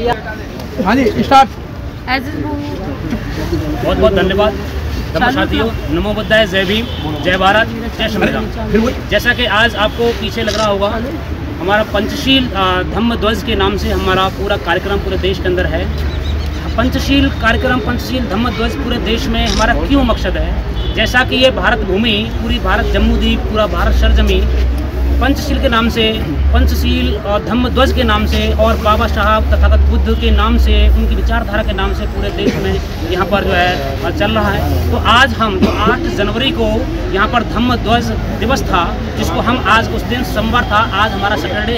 हाँ जी स्टार्ट। बहुत बहुत धन्यवाद साथियों। नमो बुद्धाय, जय भीम, जय भारत, जय संविधान। जैसा कि आज आपको पीछे लग रहा होगा, हमारा पंचशील धम्म ध्वज के नाम से हमारा पूरा कार्यक्रम पूरे देश के अंदर है। पंचशील कार्यक्रम, पंचशील धम्म ध्वज पूरे देश में हमारा क्यों मकसद है? जैसा कि ये भारत भूमि, पूरी भारत जम्मूद्वीप, पूरा भारत सरजमी पंचशील के नाम से, पंचशील और धम्म ध्वज के नाम से और बाबा साहब तथागत बुद्ध के नाम से, उनकी विचारधारा के नाम से पूरे देश में यहाँ पर जो है चल रहा है। तो आज हम जो 8 जनवरी को यहाँ पर धम्म ध्वज दिवस था, जिसको हम आज उस दिन सोमवार था, आज हमारा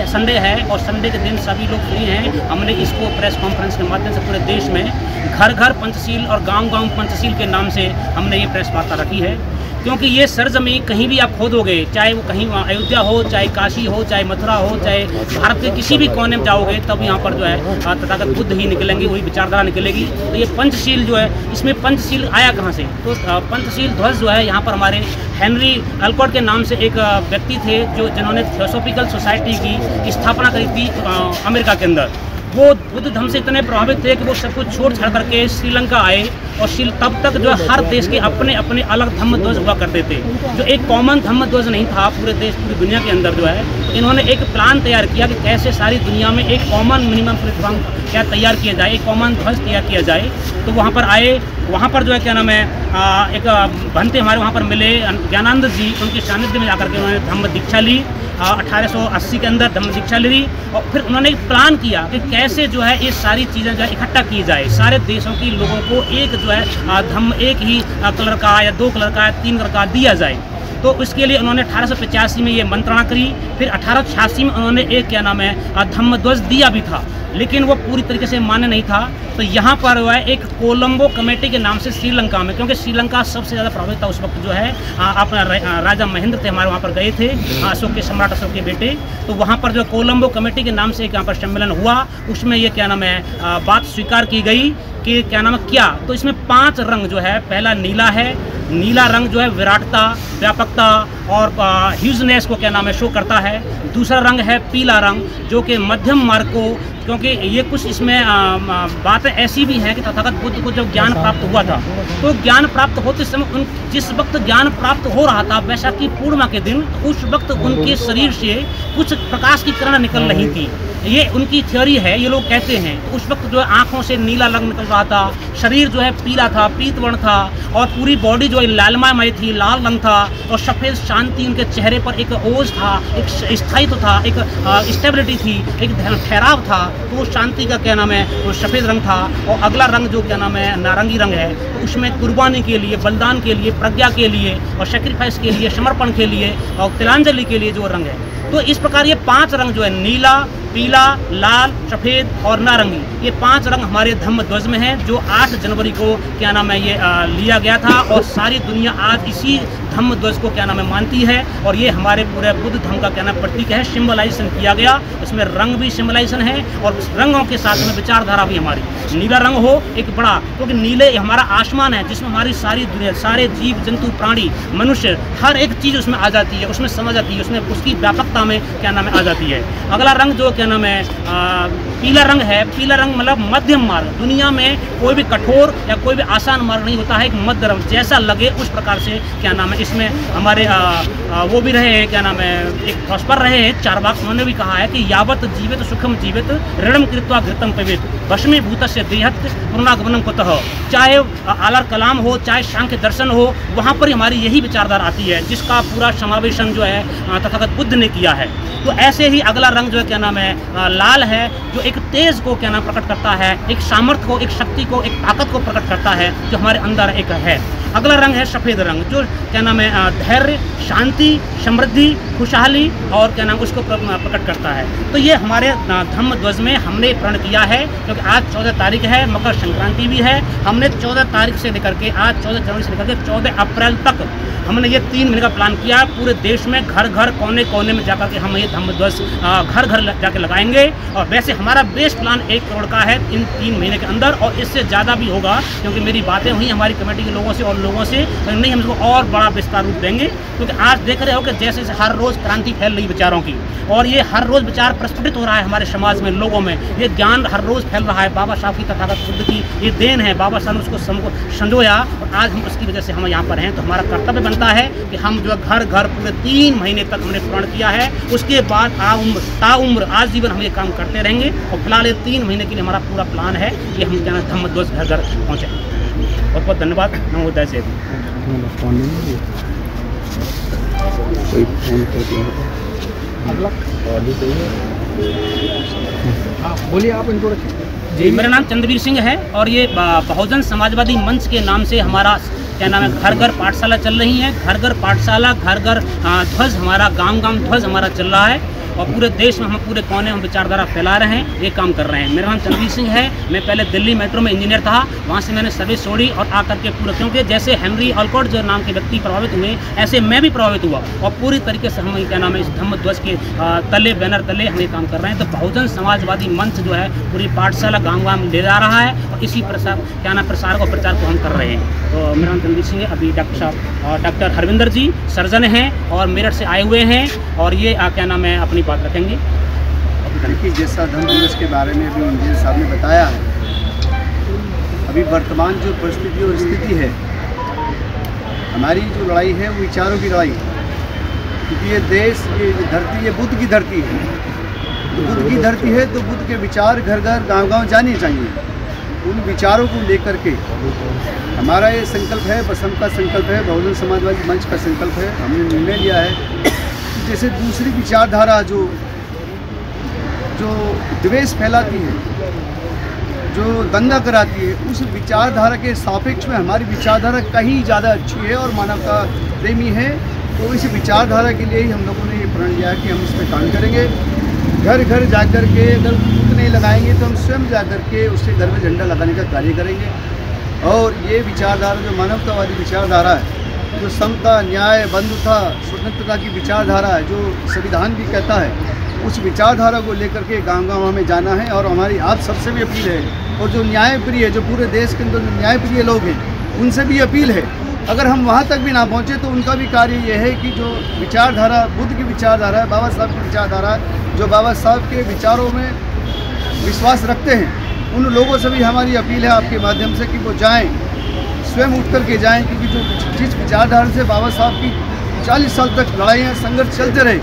संडे है और संडे के दिन सभी लोग फ्री हैं। हमने इसको प्रेस कॉन्फ्रेंस के माध्यम से पूरे देश में घर घर पंचशील और गांव गांव पंचशील के नाम से हमने ये प्रेस वार्ता रखी है। क्योंकि ये सरजमी कहीं भी आप खोदोगे, चाहे वो कहीं अयोध्या हो, चाहे काशी हो, चाहे मथुरा हो, चाहे भारत के किसी भी कोने में जाओगे, तब यहाँ पर जो है तथागत बुद्ध ही निकलेंगे, वही विचारधारा निकलेगी। तो ये पंचशील जो है, इसमें पंचशील आया कहाँ से? तो पंचशील ध्वज जो है यहाँ पर हमारे हेनरी अल्कोट के नाम से एक व्यक्ति थे जिन्होंने थियोसॉफिकल सोसाइटी की स्थापना करी थी अमेरिका के अंदर। वो बुद्ध धर्म से इतने प्रभावित थे कि वो सब कुछ छोड़ छाड़ करके श्रीलंका आए और तब तक जो है हर देश के अपने अपने अलग धम्म ध्वज हुआ करते थे। जो एक कॉमन धम्म ध्वज नहीं था पूरे देश, पूरी दुनिया के अंदर जो है, तो इन्होंने एक प्लान तैयार किया कि कैसे सारी दुनिया में एक कॉमन मिनिमम प्लेटफॉर्म क्या तैयार किया जाए, एक कॉमन ध्वज तैयार किया जाए। तो वहाँ पर आए, वहाँ पर जो है क्या नाम है, एक भंते हमारे वहाँ पर मिले ज्ञानानंद जी, उनके सानिध्य में जाकर के उन्होंने धम्म दीक्षा ली। 1880 के अंदर धम्म दीक्षा ली और फिर उन्होंने एक प्लान किया कि कैसे जो है ये सारी चीज़ें जो है इकट्ठा की जाए, सारे देशों के लोगों को एक जो है धम्म एक ही कलर का या 2 कलर का या 3 कलर का दिया जाए। तो उसके लिए उन्होंने 1885 में ये मंत्रणा करी। फिर 1886 में उन्होंने एक क्या नाम है धम्म ध्वज दिया भी था, लेकिन वो पूरी तरीके से मान्य नहीं था। तो यहाँ पर वो है एक कोलंबो कमेटी के नाम से श्रीलंका में, क्योंकि श्रीलंका सबसे ज़्यादा प्रभावित था उस वक्त जो है, अपना राजा महेंद्र थे हमारे वहाँ पर गए थे, अशोक के सम्राट अशोक के बेटे। तो वहाँ पर जो कोलंबो कमेटी के नाम से एक यहाँ पर सम्मेलन हुआ, उसमें ये क्या नाम है बात स्वीकार की गई कि क्या नाम है क्या, तो इसमें 5 रंग जो है, पहला नीला है, नीला रंग जो है विराटता, व्यापकता और ह्यूजनेस को क्या नाम है शो करता है। दूसरा रंग है पीला रंग, जो कि मध्यम मार्ग को, क्योंकि ये कुछ इसमें बातें ऐसी भी हैं कि तथागत बुद्ध को जब ज्ञान प्राप्त हुआ था, तो ज्ञान प्राप्त होते समय जिस वक्त ज्ञान प्राप्त हो रहा था वैशाखी पूर्णिमा के दिन, उस वक्त उनके शरीर से कुछ प्रकाश की किरण निकल रही थी। ये उनकी थ्योरी है, ये लोग कहते हैं। तो उस वक्त जो है आँखों से नीला रंग निकल रहा था, शरीर जो है पीला था, पीत वर्ण था और पूरी बॉडी जो है लालमामय थी, लाल रंग था और सफ़ेद शांति, उनके चेहरे पर एक ओज था, एक स्थायित्व था, एक स्टेबिलिटी थी, एक ठहराव था। तो वो शांति का क्या नाम है वो सफ़ेद रंग था। और अगला रंग जो क्या नाम है नारंगी रंग है, तो उसमें कुर्बानी के लिए, बलिदान के लिए, प्रज्ञा के लिए और सेक्रीफाइस के लिए, समर्पण के लिए और तिलांजलि के लिए जो रंग है। तो इस प्रकार ये 5 रंग जो है, नीला, पीला, लाल, सफ़ेद और नारंगी, ये 5 रंग हमारे धम्म ध्वज में हैं, जो 8 जनवरी को क्या नाम है ये लिया गया था। और सारी दुनिया आज इसी धम्म ध्वज को क्या नाम है मानती है। और ये हमारे पूरे बुद्ध धर्म का क्या नाम प्रतीक है, सिम्बलाइजेशन किया गया। इसमें रंग भी सिम्बलाइजेशन है और उस रंगों के साथ में विचारधारा भी हमारी। नीला रंग हो एक बड़ा, क्योंकि नीले हमारा आसमान है जिसमें हमारी सारी दुनिया, सारे जीव जंतु प्राणी मनुष्य, हर एक चीज़ उसमें आ जाती है, उसमें समझ आती है, उसमें उसकी व्यापकता में क्या नाम है आ जाती है। अगला रंग जो क्या नाम है पीला रंग है। पीला रंग मतलब मध्यम मार्ग। दुनिया में कोई भी कठोर या कोई भी आसान मार्ग नहीं होता है, एक मध्य रंग, जैसा लगे उस प्रकार से क्या नाम है। इसमें हमारे वो भी रहे क्या नाम है एक फॉस्फर रहे हैं चारवाक, उन्होंने भी कहा है कि यावत जीवित सुखम जीवित ऋणम कृत्वा घृतम पवित भस्मी भूत से देहत पूर्णागमनम कुतः। चाहे आलर कलाम हो, चाहे सांख्य दर्शन हो, वहाँ पर हमारी यही विचारधारा आती है, जिसका पूरा समावेशन जो है तथागत बुद्ध ने किया है। तो ऐसे ही अगला रंग जो है क्या नाम है लाल है, जो एक तेज को क्या नाम प्रकट करता है, एक सामर्थ्य को, एक शक्ति को, एक ताकत को प्रकट करता है, जो हमारे अंदर एक है। अगला रंग है सफ़ेद रंग, जो क्या नाम है धैर्य, शांति, समृद्धि, खुशहाली और क्या नाम उसको प्रकट करता है। तो ये हमारे धम्म ध्वज में हमने प्रण किया है, क्योंकि आज 14 तारीख है, मकर संक्रांति भी है। हमने 14 तारीख से लेकर के आज 14 जनवरी से लेकर के 14 अप्रैल तक हमने ये 3 महीने का प्लान किया। पूरे देश में घर घर कोने कोने में जाकर के हम ये धम्म ध्वज घर घर जाकर के लगाएंगे। और वैसे हमारा बेस्ट प्लान 1 करोड़ का है इन 3 महीने के अंदर, और इससे ज़्यादा भी होगा, क्योंकि मेरी बातें हुई हमारी कमेटी के लोगों से और लोगों से, तो नहीं हम इसको और बड़ा विस्तार रूप देंगे। क्योंकि आज देख रहे हो कि जैसे हर रोज़ क्रांति फैल रही विचारों की, और ये हर रोज़ विचार प्रस्फुटित हो रहा है हमारे समाज में, लोगों में ये ज्ञान हर रोज़ फैल रहा है। बाबा साहब की तथागत बुद्ध की ये देन है, बाबा साहब ने उसको संजोया और आज हम उसकी वजह से हम यहाँ पर हैं। तो हमारा कर्तव्य बनता है कि हम जो घर घर पूरे 3 महीने तक हमने प्रण किया है, उसके बाद ताउम्र आजीवन हम ये काम करते रहेंगे। और फिलहाल ये 3 महीने के लिए हमारा पूरा प्लान है कि हम क्या धम्म ध्वज घर घर पहुँचे। बहुत बहुत धन्यवाद। नमो बुद्धाय जय भीम। कोई फोन कर दिया बोलिए आप इनको रखिए। जी, मेरा नाम चंद्रवीर सिंह है और ये बहुजन समाजवादी मंच के नाम से हमारा क्या नाम है, घर घर पाठशाला चल रही है। घर घर पाठशाला, घर घर ध्वज, हमारा गांव गांव ध्वज हमारा चल रहा है, और पूरे देश में हम पूरे कोने में विचारधारा फैला रहे हैं, ये काम कर रहे हैं। मेरा नाम चंद्रवीर सिंह है। मैं पहले दिल्ली मेट्रो में इंजीनियर था, वहाँ से मैंने सर्विस छोड़ी और आकर के पूरा, क्योंकि जैसे हेनरी ऑलकॉट जो नाम के व्यक्ति प्रभावित हुए, ऐसे मैं भी प्रभावित हुआ, और पूरी तरीके से हम क्या नाम है इस धम्म ध्वज के तले, बैनर तले हम ये काम कर रहे हैं। तो बहुजन समाजवादी मंच जो है पूरी पाठशाला गाँव गाँव ले जा रहा है, और इसी प्रसार क्या नाम प्रसार और प्रचार को हम कर रहे हैं। तो मेरा नाम चंद्रवीर सिंह है। अभी डॉक्टर साहब डॉक्टर हरविंदर जी सर्जन हैं और मेरठ से आए हुए हैं, और ये क्या नाम है अपनी बात रखेंगे। देखिए, जैसा धम्म दिवस के बारे में अभी इंजीनियर साहब ने बताया है, अभी वर्तमान जो परिस्थिति और स्थिति है, हमारी जो लड़ाई है वो विचारों की लड़ाई है। क्योंकि ये देश, ये धरती, ये बुद्ध की धरती है। तो बुद्ध की धरती है तो बुद्ध के विचार घर घर गांव गांव जाने चाहिए। उन विचारों को लेकर के हमारा ये संकल्प है, बसम का संकल्प है, बहुजन समाजवादी मंच का संकल्प है। हमने निर्णय लिया है कि जैसे दूसरी विचारधारा जो द्वेष फैलाती है, जो दंगा कराती है, उस विचारधारा के सापेक्ष में हमारी विचारधारा कहीं ज़्यादा अच्छी है और मानवता प्रेमी है। तो इस विचारधारा के लिए ही हम लोगों ने ये प्रण लिया कि हम इस पर काम करेंगे। घर घर जाकर के अगर खुद नहीं लगाएंगे तो हम स्वयं जाकर के उसके घर में झंडा लगाने का कार्य करेंगे। और ये विचारधारा जो मानवतावादी विचारधारा है, जो समता, न्याय, बंधुता, स्वतंत्रता की विचारधारा है, जो संविधान भी कहता है, उस विचारधारा को लेकर के गांव गांव हमें जाना है। और हमारी आप सबसे भी अपील है, और जो न्यायप्रिय है, जो पूरे देश के अंदर न्यायप्रिय लोग हैं, उनसे भी अपील है, अगर हम वहाँ तक भी ना पहुँचे तो उनका भी कार्य ये है कि जो विचारधारा बुद्ध की विचारधारा है, बाबा साहब की विचारधारा है, जो बाबा साहब के विचारों में विश्वास रखते हैं, उन लोगों से भी हमारी अपील है आपके माध्यम से कि वो जाएं, स्वयं उठ कर के जाएँ। क्योंकि जो जिस विचारधारा से बाबा साहब की 40 साल तक लड़ाइयाँ, संघर्ष चलते रहे,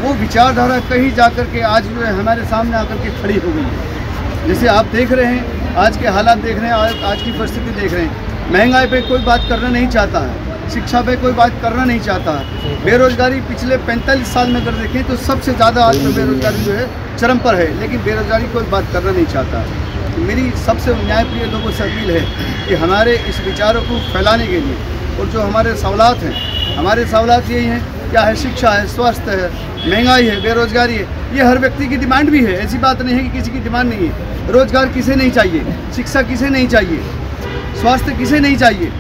वो विचारधारा कहीं जाकर के आज जो है हमारे सामने आकर के खड़ी हो गई है। जैसे आप देख रहे हैं, आज के हालात देख रहे हैं, आज की परिस्थिति देख रहे हैं। महंगाई पे कोई बात करना नहीं चाहता है, शिक्षा पे कोई बात करना नहीं चाहता है। बेरोजगारी पिछले 45 साल में अगर देखें तो सबसे ज़्यादा आज में बेरोजगारी जो है चरम पर है, लेकिन बेरोजगारी कोई बात करना नहीं चाहता है। तो मेरी सबसे न्यायप्रिय लोगों से अपील है कि हमारे इस विचारों को फैलाने के लिए, और जो हमारे सवालात हैं, हमारे सवालात यही हैं, क्या है, शिक्षा है, स्वास्थ्य है, महंगाई है, बेरोजगारी है। ये हर व्यक्ति की डिमांड भी है, ऐसी बात नहीं है कि किसी की डिमांड नहीं है। रोजगार किसे नहीं चाहिए, शिक्षा किसे नहीं चाहिए, स्वास्थ्य किसे नहीं चाहिए,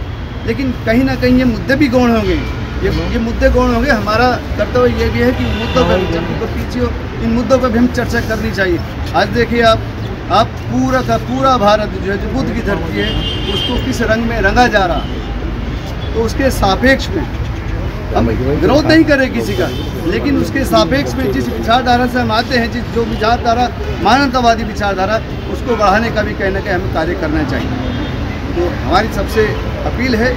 लेकिन कहीं ना कहीं ये मुद्दे भी गौण होंगे, ये मुद्दे गौण होंगे। हमारा कर्तव्य ये भी है कि मुद्दों पर जब को पीछे हो, इन मुद्दों पर भी हम चर्चा करनी चाहिए। आज देखिए आप पूरा का पूरा भारत जो है, जो बुद्ध की धरती है, उसको किस रंग में रंगा जा रहा है। तो उसके सापेक्ष में हम विरोध नहीं करें किसी का, लेकिन उसके सापेक्ष में जिस विचारधारा से हम आते हैं, जो विचारधारा मानवतावादी विचारधारा, उसको बढ़ाने का भी कहीं ना कहीं हमें कार्य करना चाहिए। तो हमारी सबसे अपील है,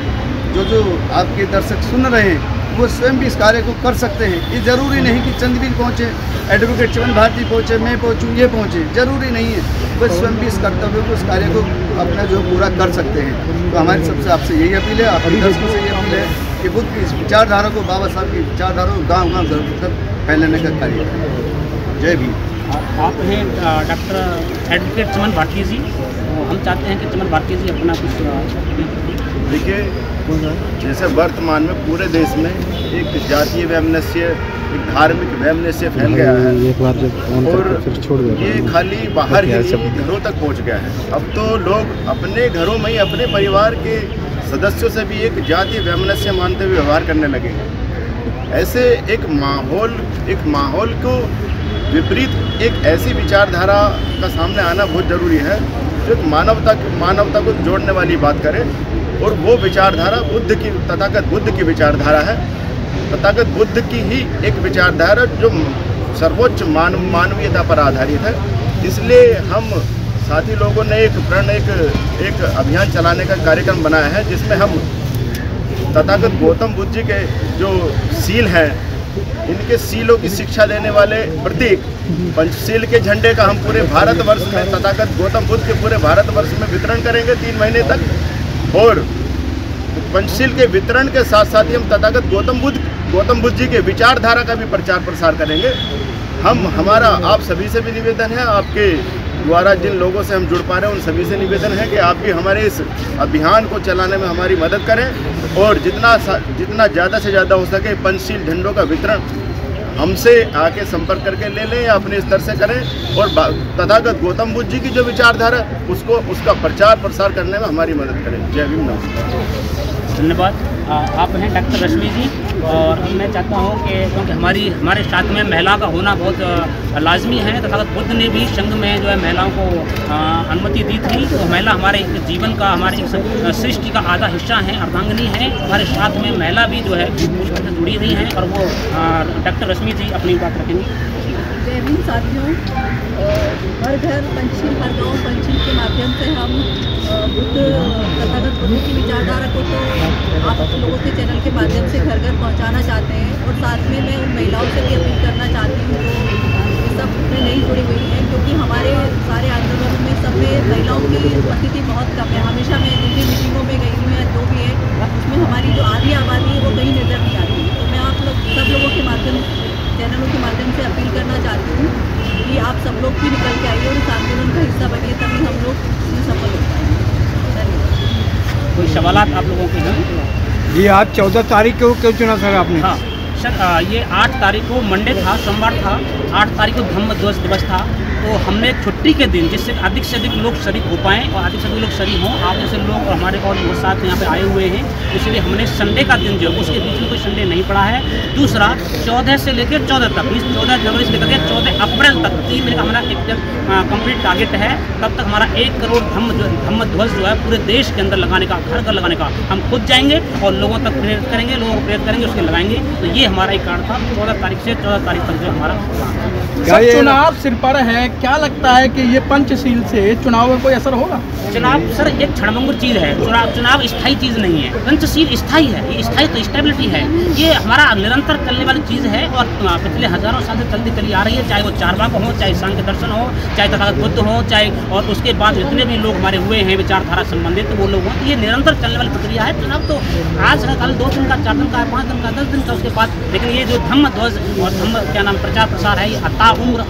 जो आपके दर्शक सुन रहे हैं, वो स्वयं भी इस कार्य को कर सकते हैं। ये ज़रूरी नहीं कि चंद्रवीर पहुँचे, एडवोकेट चमन भारती पहुँचे, मैं पहुँचूँ, ये पहुँचे, ज़रूरी नहीं है। वो स्वयं भी इस कर्तव्य को, इस कार्य को अपना जो पूरा कर सकते हैं। तो हमारी सबसे आपसे यही अपील है, आपके दर्शकों से यही अपील है कि बुद्ध की इस विचारधारा को, बाबा साहब की विचारधारा को गाँव गाँव घर तक फैलाने का कार्य करें। जय भीम। आप हैं डॉक्टर एडवोकेट चमन भारती जी, तो हम चाहते हैं कि चमन भारती जी अपना कुछ। देखिए, जैसे वर्तमान में पूरे देश में एक जातीय वैमनस्य, एक धार्मिक वैमनस्य फैल गया है, और ये खाली बाहर ही घरों तक पहुंच गया है। अब तो लोग अपने घरों में ही अपने परिवार के सदस्यों से भी एक जातीय वैमनस्य मानते हुए व्यवहार करने लगे हैं। ऐसे एक माहौल को विपरीत एक ऐसी विचारधारा का सामने आना बहुत ज़रूरी है जो मानवता को जोड़ने वाली बात करे। और वो विचारधारा तथागत बुद्ध की विचारधारा है। तथागत बुद्ध की ही एक विचारधारा जो सर्वोच्च मानवीयता पर आधारित है। इसलिए हम साथी लोगों ने एक अभियान चलाने का कार्यक्रम बनाया है, जिसमें हम तथागत गौतम बुद्ध जी के जो सील हैं, इनके सीलों की शिक्षा देने वाले प्रतीक पंचशील के झंडे का हम पूरे भारतवर्ष में तथागत गौतम बुद्ध के पूरे भारतवर्ष में वितरण करेंगे 3 महीने तक। और पंचशील के वितरण के साथ साथ ही हम तथागत गौतम बुद्ध जी के विचारधारा का भी प्रचार प्रसार करेंगे। हमारा आप सभी से भी निवेदन है, आपके द्वारा जिन लोगों से हम जुड़ पा रहे हैं उन सभी से निवेदन है कि आप भी हमारे इस अभियान को चलाने में हमारी मदद करें और जितना ज़्यादा से ज़्यादा हो सके पंचशील झंडों का वितरण हमसे आके संपर्क करके ले लें या अपने स्तर से करें। और तथागत गौतम बुद्ध जी की जो विचारधारा उसका प्रचार प्रसार करने में हमारी मदद करें। जय भीम, नमस्कार। धन्यवाद। आप हैं डॉक्टर रश्मि जी, और मैं चाहता हूं कि क्योंकि हमारे साथ में महिला का होना बहुत लाजमी है। तथागत बुद्ध ने भी संघ में जो है महिलाओं को अनुमति दी थी। तो महिला हमारे जीवन का, हमारी सृष्टि का आधा हिस्सा है, अर्धांगिनी है। हमारे साथ में महिला भी जो है उससे जुड़ी हुई हैं, और वो डॉक्टर रश्मि जी अपनी बात रखेंगी। जय भीम साथियों, हर घर पंचशील, हर गाँव पंचशील के माध्यम से हम तथागत बुद्ध की विचारधारा को तो आप लोगों के चैनल के माध्यम से घर घर पहुंचाना चाहते हैं। और साथ में मैं उन महिलाओं से भी अपील करना चाहती हूँ जो इस सब में नहीं जुड़ी हुई हैं, क्योंकि हमारे सारे आंदोलनों में सब में महिलाओं की उपस्थिति बहुत कम है। हमेशा मैं जिन भी मीटिंगों में गई हूँ या जो भी है, उसमें हमारी जो आधी आबादी है वो कहीं नज़र नहीं आती। तो मैं आप लोग सब लोगों के माध्यम चैनलों के माध्यम से अपील करना चाहती हूँ कि आप सब लोग भी निकल के आइए और इस आंदोलन का हिस्सा बनिए, तभी हम लोग इसमें सफल हो पाएंगे। धन्यवाद। कोई सवालात आप लोगों के हैं? ये आज 14 तारीख को क्यों चुना सर आपने? हाँ सर, ये 8 तारीख को मंडे था, सोमवार था। 8 तारीख को धम्म ध्वज दिवस था। तो हमने छुट्टी के दिन जिससे अधिक से अधिक लोग शरीक हो पाएँ और अधिक से अधिक लोग शरीक हों, आप जैसे लोग और हमारे और वो साथ यहाँ पे आए हुए हैं, इसलिए हमने संडे का दिन जो उसके बीच में कोई संडे नहीं पड़ा है। दूसरा 14 से लेकर 14 तक, 14 जनवरी से लेकर 14 अप्रैल तक 3 महीने का हमारा एक कंप्लीट टारगेट है। तब तक हमारा 1 करोड़ धम्म ध्वज जो है पूरे देश के अंदर लगाने का, घर घर लगाने का हम खुद जाएंगे और लोगों तक प्रेरित करेंगे, लोगों को प्रेरित करेंगे, उसके लगाएंगे। तो ये हमारा एक कारण था 14 तारीख से 14 तारीख तक जो हमारा सर, चुनाव सिर पर है, क्या लगता है कि ये पंचशील से चुनाव में कोई असर होगा? चुनाव सर एक क्षणभंगुर चीज़ है। चुनाव स्थायी चीज़ नहीं है। पंचशील स्थायी है, ये स्थायी तो स्टेबिलिटी है। ये हमारा निरंतर चलने वाली चीज़ है और पिछले हजारों साल से चलती चली आ रही है। चाहे वो चारवाक हो, चाहे सांख्य दर्शन हो, चाहे तथागत बुद्ध हो, चाहे और उसके बाद जितने भी लोग हमारे हुए हैं विचारधारा संबंधित वो लोग हों, ये निरंतर चलने वाली प्रक्रिया है। चुनाव तो आज है, कल 2 दिन का, 4 दिन का, 5 दिन का, 10 दिन का, उसके बाद। लेकिन ये जो धम्म ध्वज और धम्म क्या नाम प्रचार प्रसार है, ये ताउम्र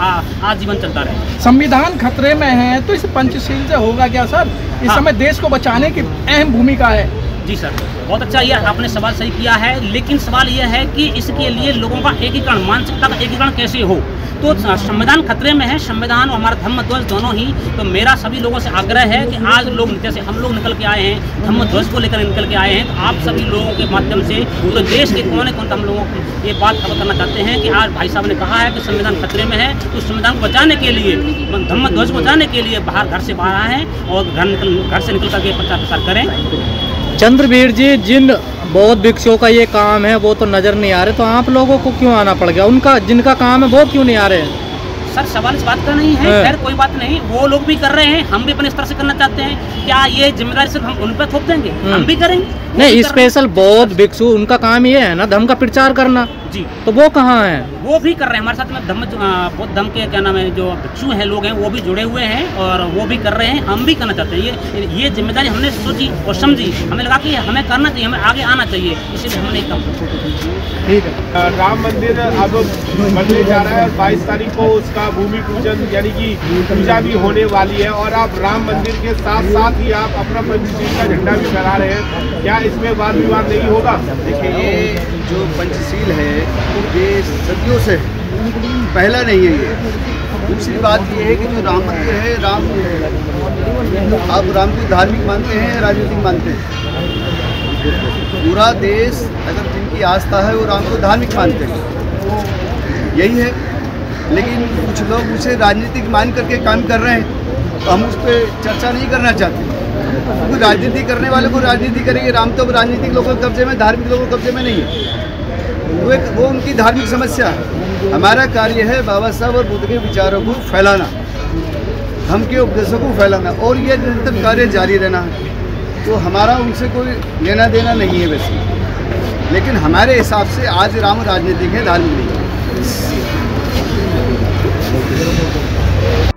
आजीवन चलता रहे। संविधान खतरे में है, तो इस पंचशील से होगा क्या सर? इस समय देश को बचाने की अहम भूमिका है। जी सर, बहुत अच्छा ये आपने सवाल सही किया है। लेकिन सवाल यह है कि इसके लिए लोगों का एकीकरण, मानसिकता का एकीकरण कैसे हो। तो संविधान खतरे में है, संविधान और हमारा धम्म ध्वज दोनों ही। तो मेरा सभी लोगों से आग्रह है कि आज लोग जैसे हम लोग निकल के आए हैं, धम्म ध्वज को लेकर निकल के आए हैं, तो आप सभी लोगों के माध्यम से पूरे देश के कोने कोने हम लोगों को ये बात खबर करना चाहते हैं कि आज भाई साहब ने कहा है कि संविधान खतरे में है। तो संविधान को बचाने के लिए, धम्म ध्वज को बचाने के लिए घर से बाहर आए हैं और घर से निकल करके प्रचार प्रसार करें। चंद्रवीर जी, जिन बौद्ध भिक्षुओं का ये काम है वो तो नज़र नहीं आ रहे, तो आप लोगों को क्यों आना पड़ गया? उनका जिनका काम है वो क्यों नहीं आ रहे? सर सवाल इस बात का नहीं है। खैर कोई बात नहीं, वो लोग भी कर रहे हैं, हम भी अपने स्तर से करना चाहते हैं। क्या ये जिम्मेदारी सिर्फ हम उन पर थोप देंगे? हम भी करेंगे। नहीं, स्पेशल बौद्ध भिक्षु उनका काम ये है ना धम्म का प्रचार करना। जी, तो वो कहाँ है? वो भी कर रहे हैं हमारे साथ में। बौद्ध धम्म के क्या नाम है जो भिक्षु हैं, लोग हैं, वो भी जुड़े हुए हैं और वो भी कर रहे हैं, हम भी करना चाहते हैं। ये जिम्मेदारी हमने सोची और समझी, हमें लगा कि हमें करना चाहिए, हमें आगे आना चाहिए, इसीलिए हमने काम। ठीक है। राम मंदिर अब बनने जा रहा है और 22 तारीख को उसका भूमि पूजन यानी कि पूजा भी होने वाली है। और आप राम मंदिर के साथ साथ ही आप अपना पंचशील का झंडा भी फहरा रहे हैं, क्या इसमें वाद विवाद नहीं होगा? देखिए, ये जो पंचशील है ये सदियों से पहला नहीं है। ये दूसरी बात ये है कि जो राम मंदिर है, आप राम को धार्मिक मानते हैं, राजनीतिक मानते हैं? पूरा देश अगर जिनकी आस्था है वो राम को धार्मिक मानते हैं, यही है। लेकिन कुछ लोग उसे राजनीतिक मान करके काम कर रहे हैं, तो हम उस पर चर्चा नहीं करना चाहते, क्योंकि राजनीति करने वाले को राजनीति करेंगे। राम तो राजनीतिक लोगों के कब्जे में, धार्मिक लोगों के कब्जे में नहीं है, वो उनकी धार्मिक समस्या है। हमारा कार्य है बाबा साहब और बुद्ध के विचारों को फैलाना, हम के उपदेशों को फैलाना, और ये निरंतर कार्य जारी रहना है। तो हमारा उनसे कोई लेना देना नहीं है वैसे, लेकिन हमारे हिसाब से आज राम राजनीतिक है, धार्मिक नहीं है।